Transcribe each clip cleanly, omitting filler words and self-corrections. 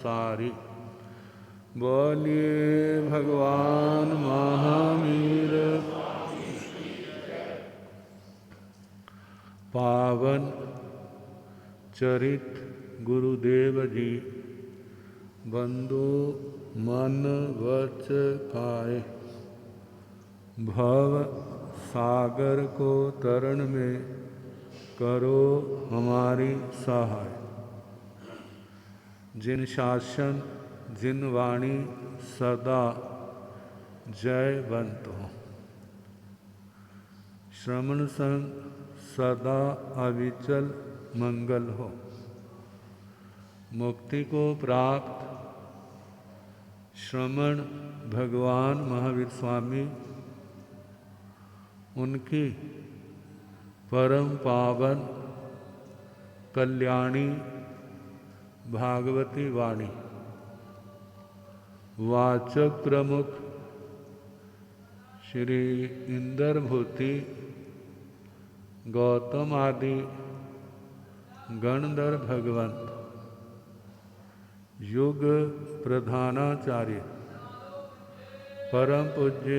सारी। बोलिए भगवान महावीर पावन चरित गुरुदेव जी बंधु मन वच काए। भव सागर को तरण में करो हमारी सहाय। जिन शासन जिन वाणी सदा जयवंत हो। श्रवण संग सदा अविचल मंगल हो। मुक्ति को प्राप्त श्रमण भगवान महावीर स्वामी उनकी परम पावन कल्याणी भागवती वाणी वाचक प्रमुख श्री इंद्रभूति गौतम आदि गणधर भगवंत युग प्रधानाचार्य परम पूज्य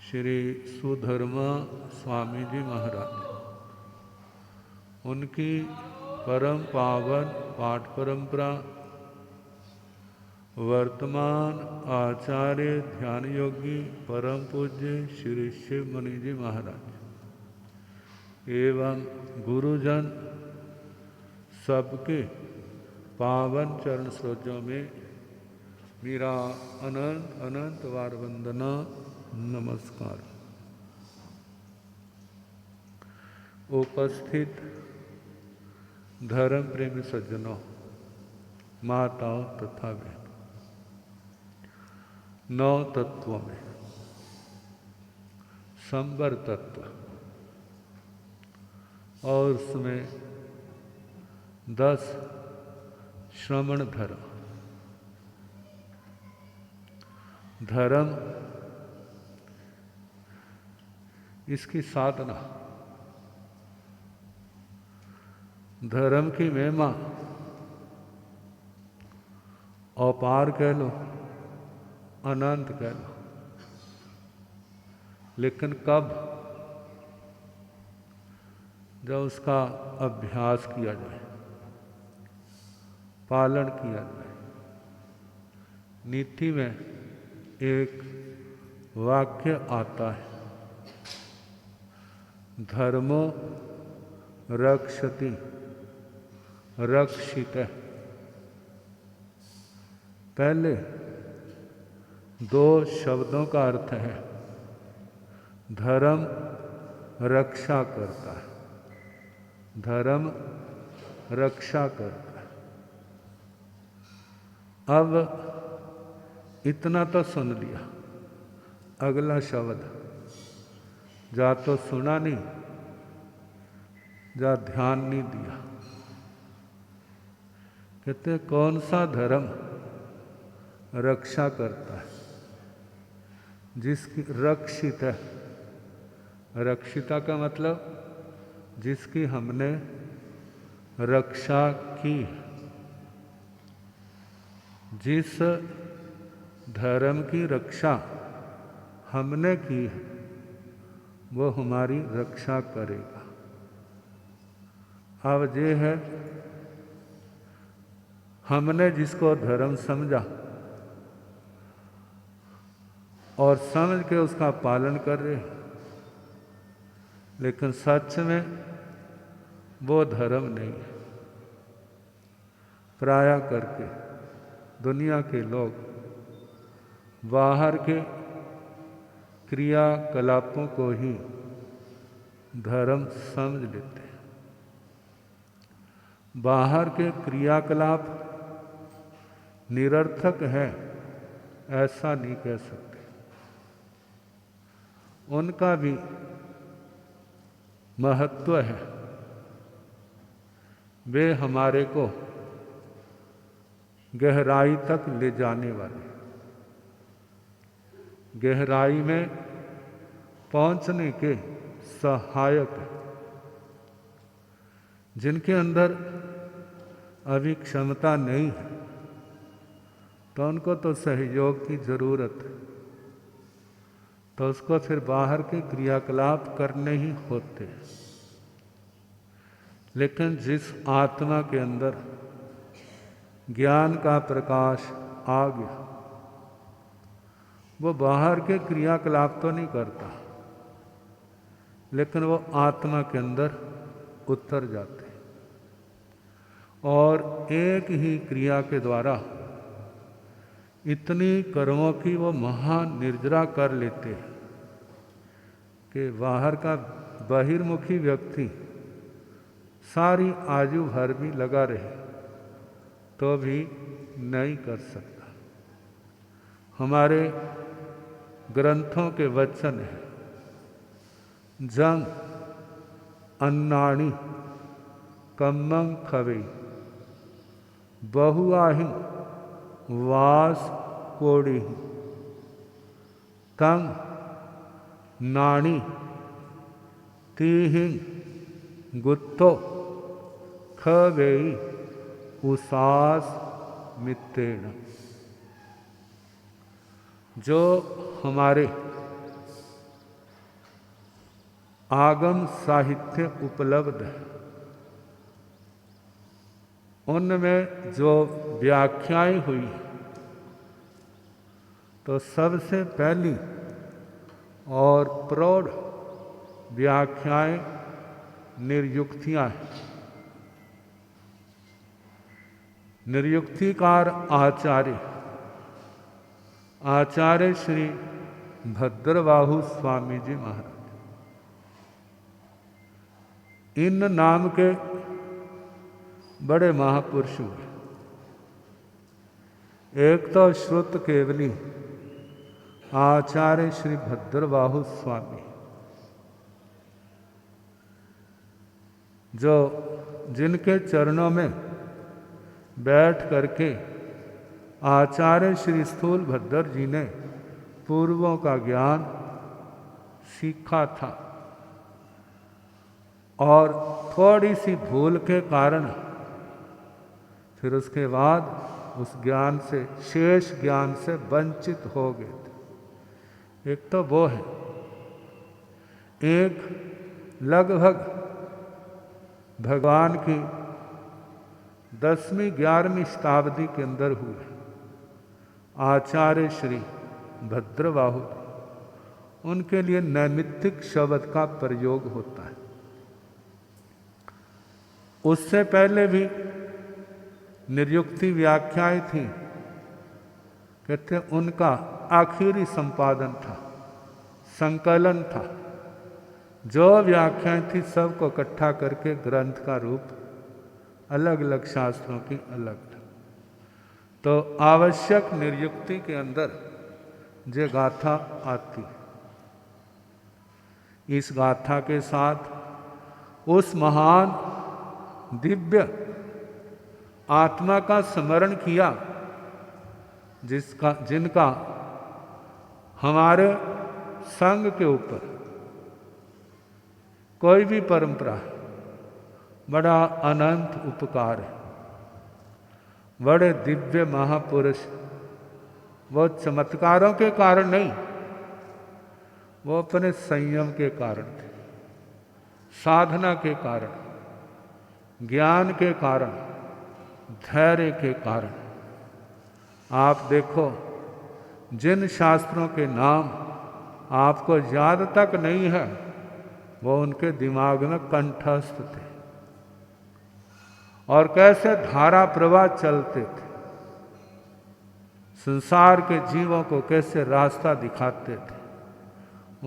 श्री सुधर्मा स्वामी जी महाराज उनकी परम पावन पाठ परंपरा वर्तमान आचार्य ध्यान योगी परम पूज्य श्री शिव मुनि जी महाराज एवं गुरुजन सबके पावन चरण सरोजों में मेरा अनंत अनंत वार वंदना नमस्कार। उपस्थित धर्म प्रेमी सज्जनों, माताओं तथा बहनों, 9 तत्वों में संवर तत्व और उसमें 10 श्रवण धर्म। धर्म इसकी साधना, धर्म की महिमा अपार कह लो, अनंत कह लो, लेकिन कब? जब उसका अभ्यास किया जाए, पालन किया जाए। नीति में एक वाक्य आता है, धर्मो रक्षति रक्षित। पहले 2 शब्दों का अर्थ है, धर्म रक्षा करता है, धर्म रक्षा करता है। अब इतना तो सुन लिया, अगला शब्द जा तो सुना नहीं, जा ध्यान नहीं दिया। कहते कौन सा धर्म रक्षा करता है? जिसकी रक्षित है, रक्षिता का मतलब जिसकी हमने रक्षा की। जिस धर्म की रक्षा हमने की है वो हमारी रक्षा करेगा। अब ये है, हमने जिसको धर्म समझा और समझ के उसका पालन कर रहे, लेकिन सच में वो धर्म नहीं है। प्राय करके दुनिया के लोग बाहर के क्रियाकलापों को ही धर्म समझ लेते हैं। बाहर के क्रियाकलाप निरर्थक है ऐसा नहीं कह सकते। उनका भी महत्व है। वे हमारे को गहराई तक ले जाने वाले, गहराई में पहुंचने के सहायक, जिनके अंदर अभी क्षमता नहीं है तो उनको तो सहयोग की जरूरत है, तो उसको फिर बाहर के क्रियाकलाप करने ही होते हैं। लेकिन जिस आत्मा के अंदर ज्ञान का प्रकाश आ गया, वो बाहर के क्रियाकलाप तो नहीं करता, लेकिन वो आत्मा के अंदर उतर जाते हैं और एक ही क्रिया के द्वारा इतनी कर्मों की वो महानिर्जरा कर लेते हैं कि बाहर का बहिर्मुखी व्यक्ति सारी आयु भर भी लगा रहे तो भी नहीं कर सकता। हमारे ग्रंथों के वचन है, जंग अन्नाणी कम्मं खवे बहुआहि वास कोड़ी तंग नाणी तीहिं गुत्तो खवेई उसास मित्तेण। जो हमारे आगम साहित्य उपलब्ध है उनमें जो व्याख्याएं हुई तो सबसे पहली और प्रौढ़ व्याख्याएं निर्युक्तियां हैं। निर्युक्तिकार आचार्य श्री भद्रबाहु स्वामी जी महाराज, इन नाम के बड़े महापुरुष हुए। एक तो श्रुत केवली आचार्य श्री भद्रबाहु स्वामी, जो जिनके चरणों में बैठ करके आचार्य श्री स्थूल भद्र जी ने पूर्वों का ज्ञान सीखा था और थोड़ी सी भूल के कारण फिर उसके बाद उस ज्ञान से, शेष ज्ञान से वंचित हो गए थे। एक तो वो है, एक लगभग भगवान की 10वीं 11वीं शताब्दी के अंदर हुए आचार्य श्री भद्रबाहु, उनके लिए नैमित्तिक शब्द का प्रयोग होता है। उससे पहले भी निर्युक्ति व्याख्याएं थी, कहते उनका आखिरी संपादन था, संकलन था। जो व्याख्याएं थी सबको इकट्ठा करके ग्रंथ का रूप अलग अलग शास्त्रों की अलग था। तो आवश्यक निर्युक्ति के अंदर ये गाथा आती। इस गाथा के साथ उस महान दिव्य आत्मा का स्मरण किया जिनका हमारे संघ के ऊपर कोई भी परंपरा है, बड़ा अनंत उपकार है। बड़े दिव्य महापुरुष, वो चमत्कारों के कारण नहीं, वो अपने संयम के कारण थे, साधना के कारण, ज्ञान के कारण, धैर्य के कारण। आप देखो, जिन शास्त्रों के नाम आपको याद तक नहीं है वो उनके दिमाग में कंठस्थ थे और कैसे धारा प्रवाह चलते थे, संसार के जीवों को कैसे रास्ता दिखाते थे।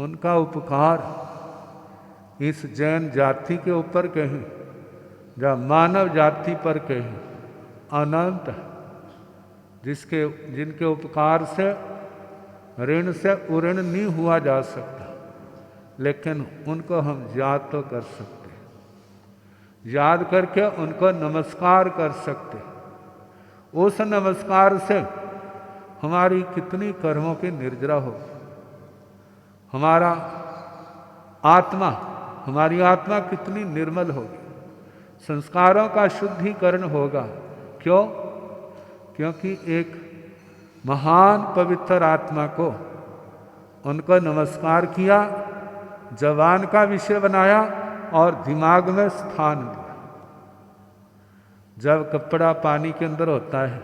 उनका उपकार इस जैन जाति के ऊपर कहीं या मानव जाति पर कहीं अनंत है, जिनके उपकार से ऋण से उऋण नहीं हुआ जा सकता, लेकिन उनको हम याद तो कर सकते हैं, याद करके उनको नमस्कार कर सकते हैं। उस नमस्कार से हमारी कितनी कर्मों की निर्जरा हो, हमारी आत्मा कितनी निर्मल होगी, संस्कारों का शुद्धिकरण होगा, क्यों? क्योंकि एक महान पवित्र आत्मा को उनको नमस्कार किया, जबान का विषय बनाया और दिमाग में स्थान दिया। जब कपड़ा पानी के अंदर होता है,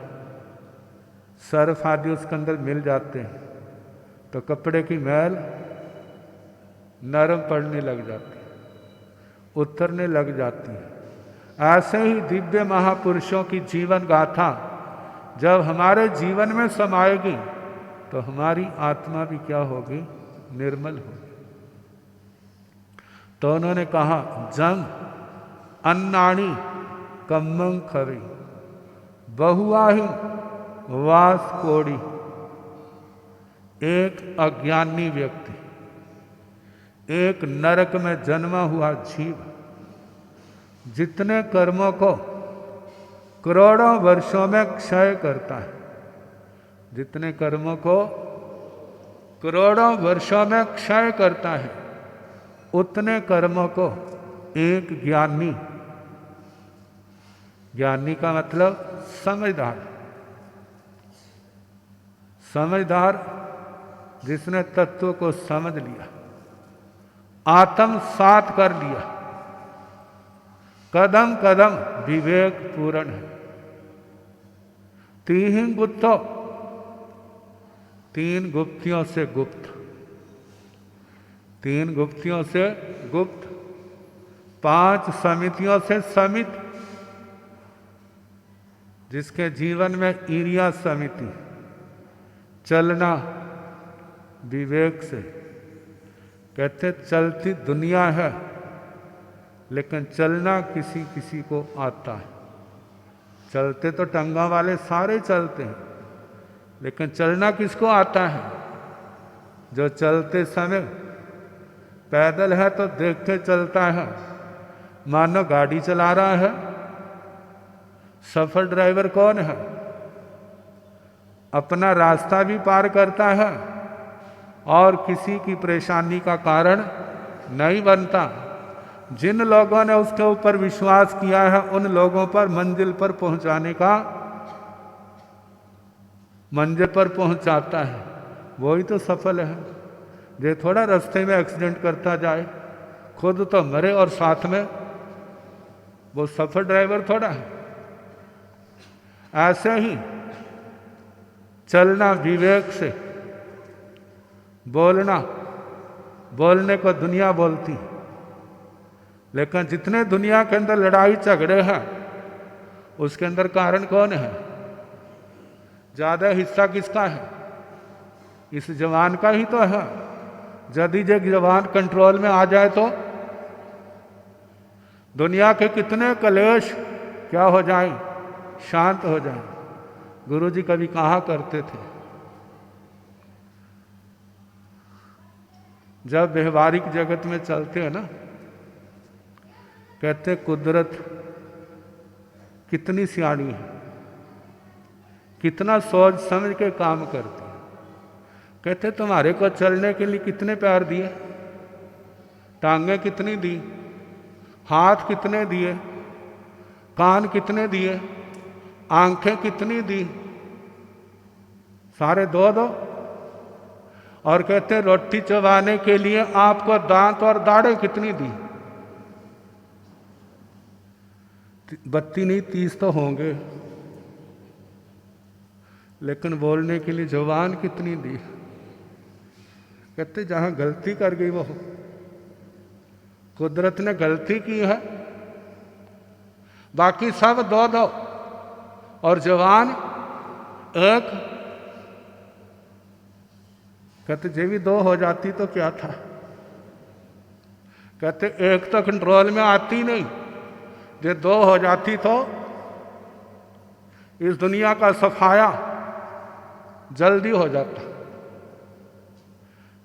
सर्फ आदि उसके अंदर मिल जाते हैं, तो कपड़े की मैल नरम पड़ने लग जाती है, उतरने लग जाती है। ऐसे ही दिव्य महापुरुषों की जीवन गाथा जब हमारे जीवन में समाएगी तो हमारी आत्मा भी क्या होगी? निर्मल होगी। तो उन्होंने कहा, जंग अन्नाणी कम्मं खरी बहुआही वास कोड़ी। एक अज्ञानी व्यक्ति, एक नरक में जन्मा हुआ जीव जितने कर्मों को करोड़ों वर्षों में क्षय करता है, जितने कर्मों को करोड़ों वर्षों में क्षय करता है, उतने कर्मों को एक ज्ञानी, ज्ञानी का मतलब समझदार, समझदार जिसने तत्व को समझ लिया, आत्मसात कर लिया, कदम कदम विवेक पूर्ण है। तीन गुप्तो, तीन गुप्तियों से गुप्त, तीन गुप्तियों से गुप्त, पांच समितियों से समित, जिसके जीवन में ईर्ष्या समिति, चलना विवेक से। कहते चलती दुनिया है लेकिन चलना किसी किसी को आता है। चलते तो टंगा वाले सारे चलते हैं, लेकिन चलना किसको आता है? जो चलते समय पैदल है तो देख के चलता है, मानो गाड़ी चला रहा है। सफल ड्राइवर कौन है? अपना रास्ता भी पार करता है और किसी की परेशानी का कारण नहीं बनता। जिन लोगों ने उसके ऊपर विश्वास किया है उन लोगों पर मंजिल पर पहुंचाने का, मंजिल पर पहुंचाता है, वही तो सफल है। ये थोड़ा रास्ते में एक्सीडेंट करता जाए, खुद तो मरे और साथ में, वो सफल ड्राइवर थोड़ा है। ऐसे ही चलना विवेक से, बोलना, बोलने को दुनिया बोलती, लेकिन जितने दुनिया के अंदर लड़ाई झगड़े हैं उसके अंदर कारण कौन है? ज्यादा हिस्सा किसका है? इस जवान का ही तो है। यदि जो जवान कंट्रोल में आ जाए तो दुनिया के कितने कलेश क्या हो जाए? शांत हो जाए। गुरु जी कभी कहा करते थे, जब व्यवहारिक जगत में चलते हैं ना, कहते कुदरत कितनी सियाणी है, कितना सोच समझ के काम करती है। कहते तुम्हारे को चलने के लिए कितने पैर दिए, टांगें कितनी दी, हाथ कितने दिए, कान कितने दिए, आंखें कितनी दी, सारे दो दो। और कहते रोटी चबाने के लिए आपको दांत और दाढ़ें कितनी दी? 32 नहीं 30 तो होंगे, लेकिन बोलने के लिए जुबान कितनी दी? कहते जहां गलती कर गई वो कुदरत ने गलती की है, बाकी सब दो दो और जवान एक। कहते जे भी दो हो जाती तो क्या था? कहते एक तो कंट्रोल में आती नहीं, जे दो हो जाती तो इस दुनिया का सफाया जल्दी हो जाता।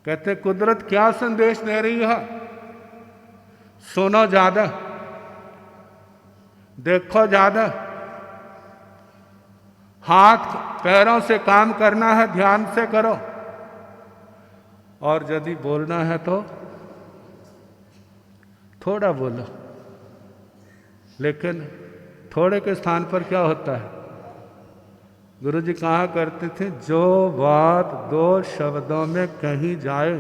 कहते कुदरत क्या संदेश दे रही है? सुनो ज्यादा, देखो ज्यादा, हाथ पैरों से काम करना है, ध्यान से करो, और यदि बोलना है तो थोड़ा बोलो। लेकिन थोड़े के स्थान पर क्या होता है? गुरु जी कहा करते थे, जो बात 2 शब्दों में कही जाए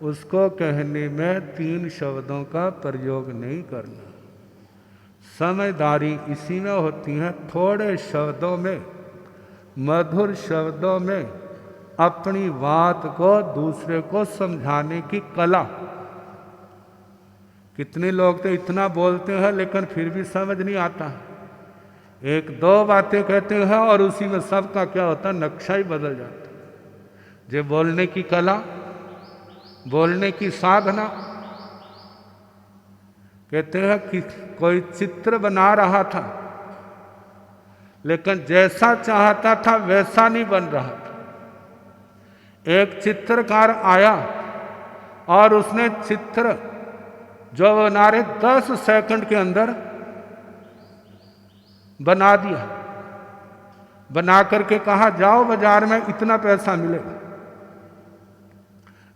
उसको कहने में 3 शब्दों का प्रयोग नहीं करना। समझदारी इसी में होती है, थोड़े शब्दों में, मधुर शब्दों में अपनी बात को दूसरे को समझाने की कला। कितने लोग तो इतना बोलते हैं लेकिन फिर भी समझ नहीं आता। 1-2 बातें कहते हैं और उसी में सबका क्या होता है, नक्शा ही बदल जाता है। जो बोलने की कला, बोलने की साधना। कहते हैं कि कोई चित्र बना रहा था लेकिन जैसा चाहता था वैसा नहीं बन रहा था। एक चित्रकार आया और उसने चित्र जो बना रहे 10 सेकंड के अंदर बना दिया। बना करके कहा, जाओ बाजार में इतना पैसा मिलेगा।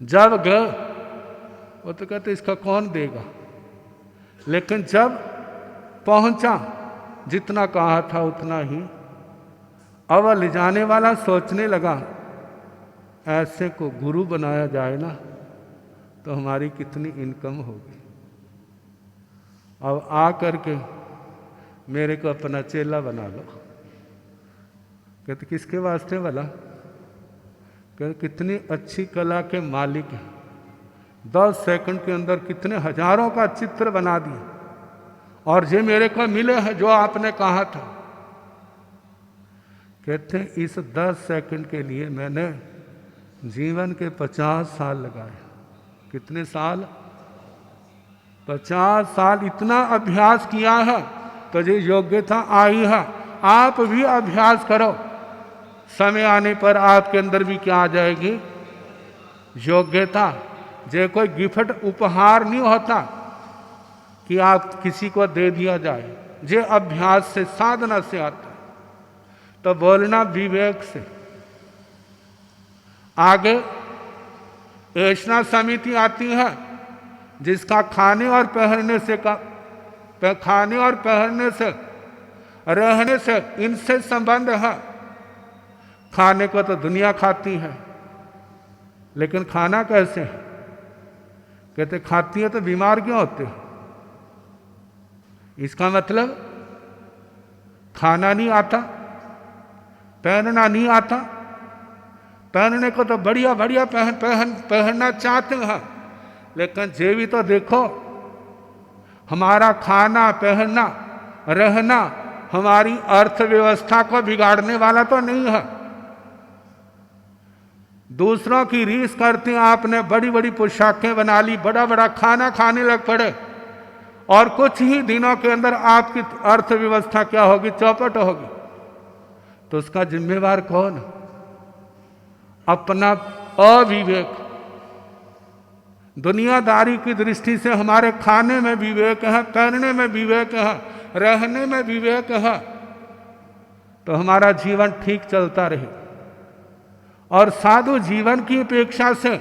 जब गए वो तो कहते इसका कौन देगा, लेकिन जब पहुंचा जितना कहा था उतना ही। अब ले जाने वाला सोचने लगा, ऐसे को गुरु बनाया जाए ना तो हमारी कितनी इनकम होगी। अब आ करके मेरे को अपना चेला बना लो। कहते किसके वास्ते भला? कहते कितनी अच्छी कला के मालिक हैं, 10 सेकंड के अंदर कितने हजारों का चित्र बना दिया और ये मेरे को मिले हैं जो आपने कहा था। कहते इस 10 सेकंड के लिए मैंने जीवन के 50 साल लगाए। कितने साल? 50 साल इतना अभ्यास किया है तो ये योग्यता आई है। आप भी अभ्यास करो, समय आने पर आपके अंदर भी क्या आ जाएगी, योग्यता। जे कोई गिफ्ट उपहार नहीं होता कि आप किसी को दे दिया जाए, जे अभ्यास से, साधना से आता है। तो बोलना विवेक से। आगे ऐसा समिति आती है जिसका खाने और पहनने से खाने और पहनने से, रहने से, इनसे संबंध है। खाने को तो दुनिया खाती है लेकिन खाना कैसे है? कहते खाती है तो बीमार क्यों होते हैं? इसका मतलब खाना नहीं आता, पहनना नहीं आता। पहनने को तो बढ़िया बढ़िया पहनना चाहते हैं, लेकिन ये भी तो देखो, हमारा खाना, पहनना, रहना हमारी अर्थव्यवस्था को बिगाड़ने वाला तो नहीं है। दूसरों की रीस करते हैं, आपने बड़ी बड़ी पोशाकें बना ली, बड़ा बड़ा खाना खाने लग पड़े और कुछ ही दिनों के अंदर आपकी अर्थव्यवस्था क्या होगी, चौपट होगी। तो उसका जिम्मेवार कौन? अपना अविवेक। दुनियादारी की दृष्टि से हमारे खाने में विवेक है, पहनने में विवेक है, रहने में विवेक है, तो हमारा जीवन ठीक चलता रहे। और साधु जीवन की अपेक्षा से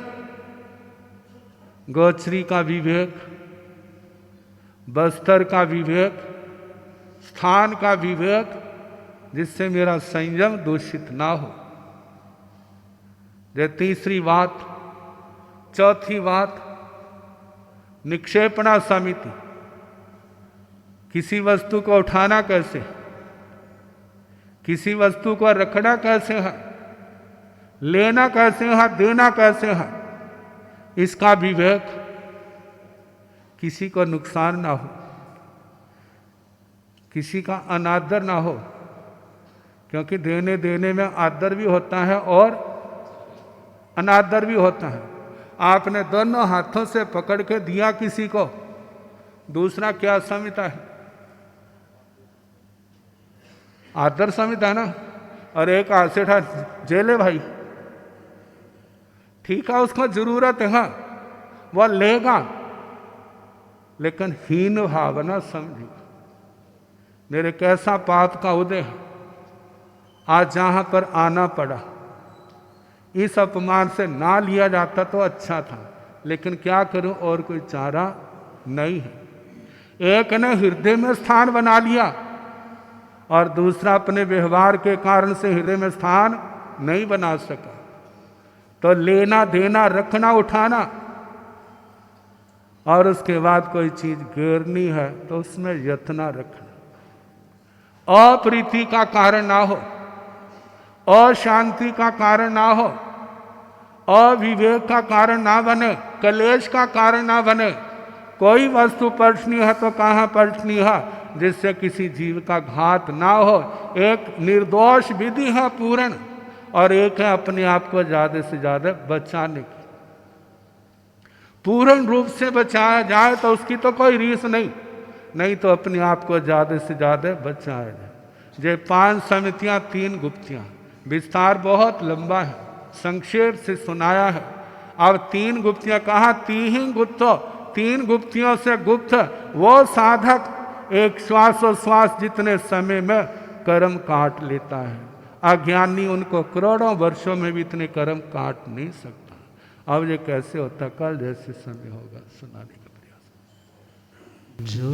गोचरी का विवेक, बस्तर का विवेक, स्थान का विवेक, जिससे मेरा संयम दूषित ना हो। ये तीसरी बात। चौथी बात, निक्षेपणा समिति। किसी वस्तु को उठाना कैसे, किसी वस्तु को रखना कैसे है, लेना कैसे है, देना कैसे है, इसका विवेक। किसी को नुकसान ना हो, किसी का अनादर ना हो, क्योंकि देने देने में आदर भी होता है और अनादर भी होता है। आपने दोनों हाथों से पकड़ के दिया किसी को, दूसरा क्या समझता है? आदर समझता है ना। और एक हाथ से उठा, जेले भाई, ठीक है उसको जरूरत है, वह लेगा, लेकिन हीन भावना समझेगा। मेरे कैसा पाप का उदय है, आज जहां पर आना पड़ा। इस अपमान से ना लिया जाता तो अच्छा था, लेकिन क्या करूं, और कोई चारा नहीं है। एक ने हृदय में स्थान बना लिया और दूसरा अपने व्यवहार के कारण से हृदय में स्थान नहीं बना सका। तो लेना देना रखना उठाना और उसके बाद कोई चीज गिरनी है तो उसमें यत्न रखना, अप्रीति का कारण ना हो, अशांति का कारण ना हो, अविवेक का कारण ना बने, कलेश का कारण ना बने। कोई वस्तु परछनी है तो कहाँ परछनी है जिससे किसी जीव का घात ना हो। एक निर्दोष विधि है पूर्ण, और एक है अपने आप को ज्यादा से ज्यादा बचाने की। पूर्ण रूप से बचाया जाए तो उसकी तो कोई रीस नहीं, नहीं तो अपने आप को ज्यादा से ज्यादा बचाया जाए। ये 5 समितियां 3 गुप्तियां, विस्तार बहुत लंबा है, संक्षेप से सुनाया है। अब 3 गुप्तियां कहा, 3 गुप्तो, 3 गुप्तियों से गुप्त वो साधक एक श्वासोश्वास जितने समय में कर्म काट लेता है। अज्ञानी उनको करोड़ों वर्षों में भी इतने कर्म काट नहीं सकता। अब ये कैसे होता, कल जैसे समय होगा सुनाने का प्रयास। जो